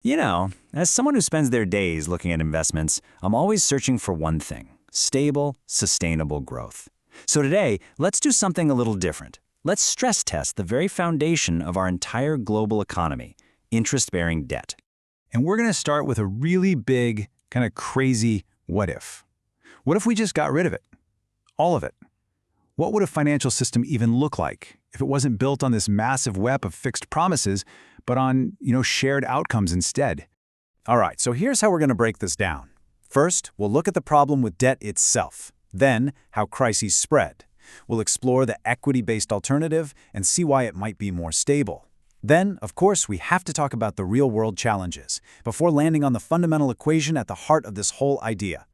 As someone who spends their days looking at investments, I'm always searching for one thing: stable, sustainable growth. So today, let's do something a little different. Let's stress test the very foundation of our entire global economy: interest-bearing debt. And we're going to start with a really big, kind of crazy what if. What if we just got rid of it? All of it. What would a financial system even look like if it wasn't built on this massive web of fixed promises, but on, shared outcomes instead? All right, so here's how we're going to break this down. First, we'll look at the problem with debt itself. Then, how crises spread. We'll explore the equity-based alternative and see why it might be more stable. Then, of course, we have to talk about the real-world challenges before landing on the fundamental equation at the heart of this whole idea.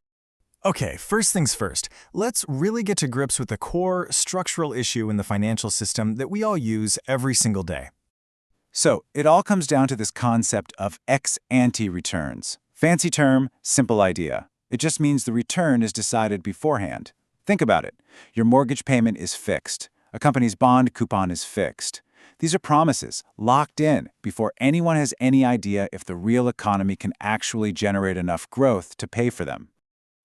Okay, first things first, let's really get to grips with the core structural issue in the financial system that we all use every single day. So, it all comes down to this concept of ex-ante returns. Fancy term, simple idea. It just means the return is decided beforehand. Think about it. Your mortgage payment is fixed. A company's bond coupon is fixed. These are promises, locked in, before anyone has any idea if the real economy can actually generate enough growth to pay for them.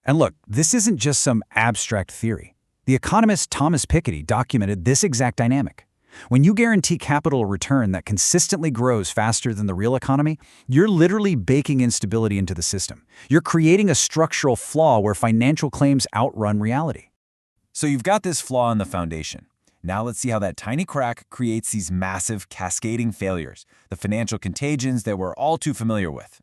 And look, this isn't just some abstract theory. The economist Thomas Piketty documented this exact dynamic. When you guarantee capital return that consistently grows faster than the real economy, you're literally baking instability into the system. You're creating a structural flaw where financial claims outrun reality. So you've got this flaw in the foundation. Now let's see how that tiny crack creates these massive cascading failures, the financial contagions that we're all too familiar with.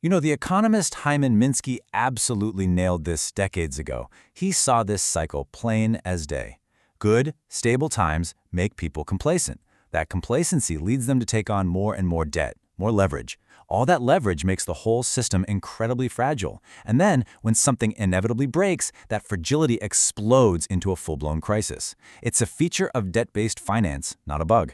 The economist Hyman Minsky absolutely nailed this decades ago. He saw this cycle plain as day. Good, stable times make people complacent. That complacency leads them to take on more and more debt, more leverage. All that leverage makes the whole system incredibly fragile. And then, when something inevitably breaks, that fragility explodes into a full-blown crisis. It's a feature of debt-based finance, not a bug.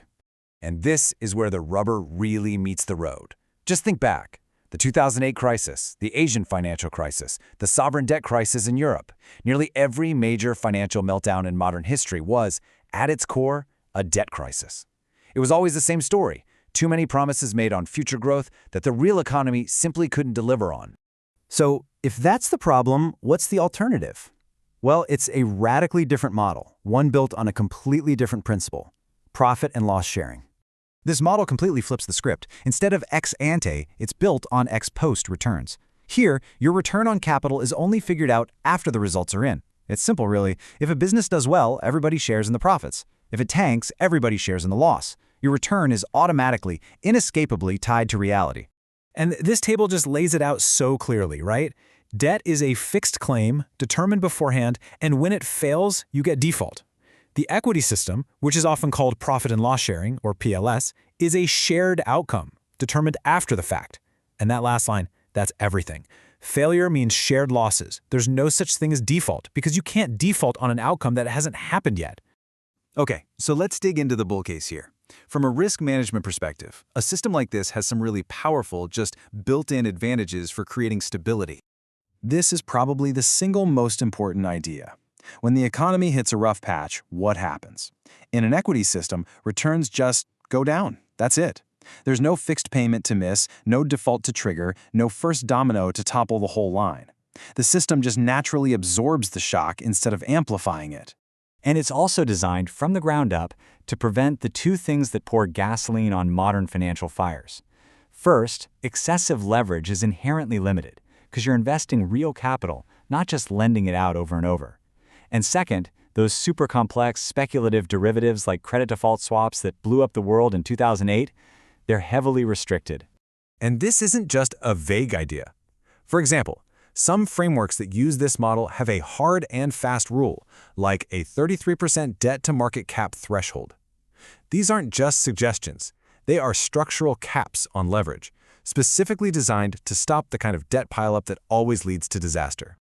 And this is where the rubber really meets the road. Just think back. The 2008 crisis, the Asian financial crisis, the sovereign debt crisis in Europe. Nearly every major financial meltdown in modern history was, at its core, a debt crisis. It was always the same story: too many promises made on future growth that the real economy simply couldn't deliver on. So, if that's the problem, what's the alternative? Well, it's a radically different model, one built on a completely different principle: profit and loss sharing. This model completely flips the script. Instead of ex-ante, it's built on ex-post returns. Here, your return on capital is only figured out after the results are in. It's simple, really. If a business does well, everybody shares in the profits. If it tanks, everybody shares in the loss. Your return is automatically, inescapably tied to reality. And this table just lays it out so clearly, right? Debt is a fixed claim, determined beforehand, and when it fails, you get default. The equity system, which is often called profit and loss sharing, or PLS, is a shared outcome, determined after the fact. And that last line, that's everything. Failure means shared losses. There's no such thing as default, because you can't default on an outcome that hasn't happened yet. Okay, so let's dig into the bull case here. From a risk management perspective, a system like this has some really powerful, just built-in advantages for creating stability. This is probably the single most important idea. When the economy hits a rough patch, what happens? In an equity system, returns just go down. That's it. There's no fixed payment to miss, no default to trigger, no first domino to topple the whole line. The system just naturally absorbs the shock instead of amplifying it. And it's also designed from the ground up to prevent the two things that pour gasoline on modern financial fires. First, excessive leverage is inherently limited because you're investing real capital, not just lending it out over and over. And second, those super complex speculative derivatives like credit default swaps that blew up the world in 2008, they're heavily restricted. And this isn't just a vague idea. For example, some frameworks that use this model have a hard and fast rule, like a 33% debt-to-market cap threshold. These aren't just suggestions. They are structural caps on leverage, specifically designed to stop the kind of debt pileup that always leads to disaster.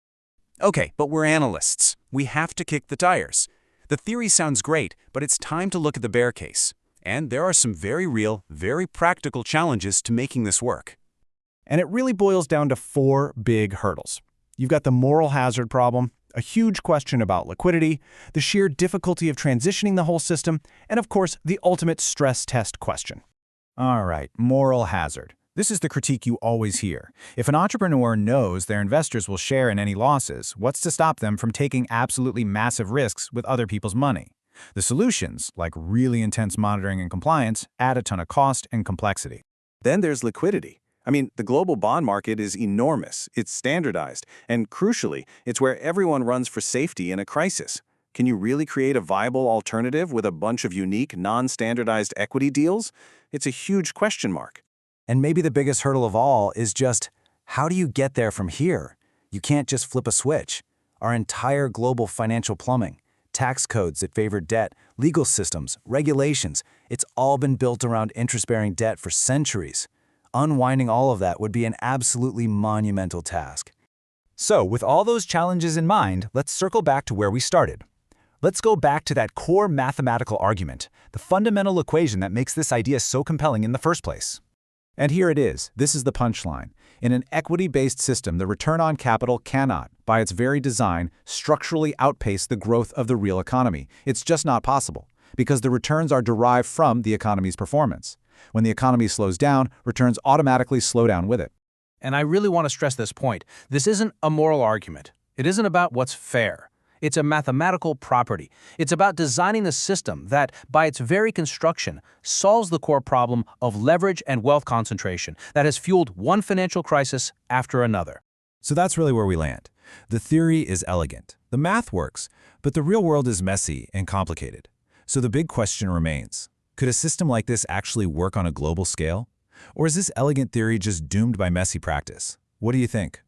Okay, but we're analysts. We have to kick the tires. The theory sounds great, but it's time to look at the bear case. And there are some very real, very practical challenges to making this work. And it really boils down to four big hurdles. You've got the moral hazard problem, a huge question about liquidity, the sheer difficulty of transitioning the whole system, and of course, the ultimate stress test question. All right, moral hazard. This is the critique you always hear. If an entrepreneur knows their investors will share in any losses, what's to stop them from taking absolutely massive risks with other people's money? The solutions, like really intense monitoring and compliance, add a ton of cost and complexity. Then there's liquidity. I mean, the global bond market is enormous, it's standardized, and crucially, it's where everyone runs for safety in a crisis. Can you really create a viable alternative with a bunch of unique, non-standardized equity deals? It's a huge question mark. And maybe the biggest hurdle of all is just, how do you get there from here? You can't just flip a switch. Our entire global financial plumbing, tax codes that favor debt, legal systems, regulations, it's all been built around interest-bearing debt for centuries. Unwinding all of that would be an absolutely monumental task. So, with all those challenges in mind, let's circle back to where we started. Let's go back to that core mathematical argument, the fundamental equation that makes this idea so compelling in the first place. And here it is. This is the punchline. In an equity-based system, the return on capital cannot, by its very design, structurally outpace the growth of the real economy. It's just not possible, because the returns are derived from the economy's performance. When the economy slows down, returns automatically slow down with it. And I really want to stress this point. This isn't a moral argument. It isn't about what's fair. It's a mathematical property. It's about designing the system that, by its very construction, solves the core problem of leverage and wealth concentration that has fueled one financial crisis after another. So that's really where we land. The theory is elegant. The math works, but the real world is messy and complicated. So the big question remains, could a system like this actually work on a global scale? Or is this elegant theory just doomed by messy practice? What do you think?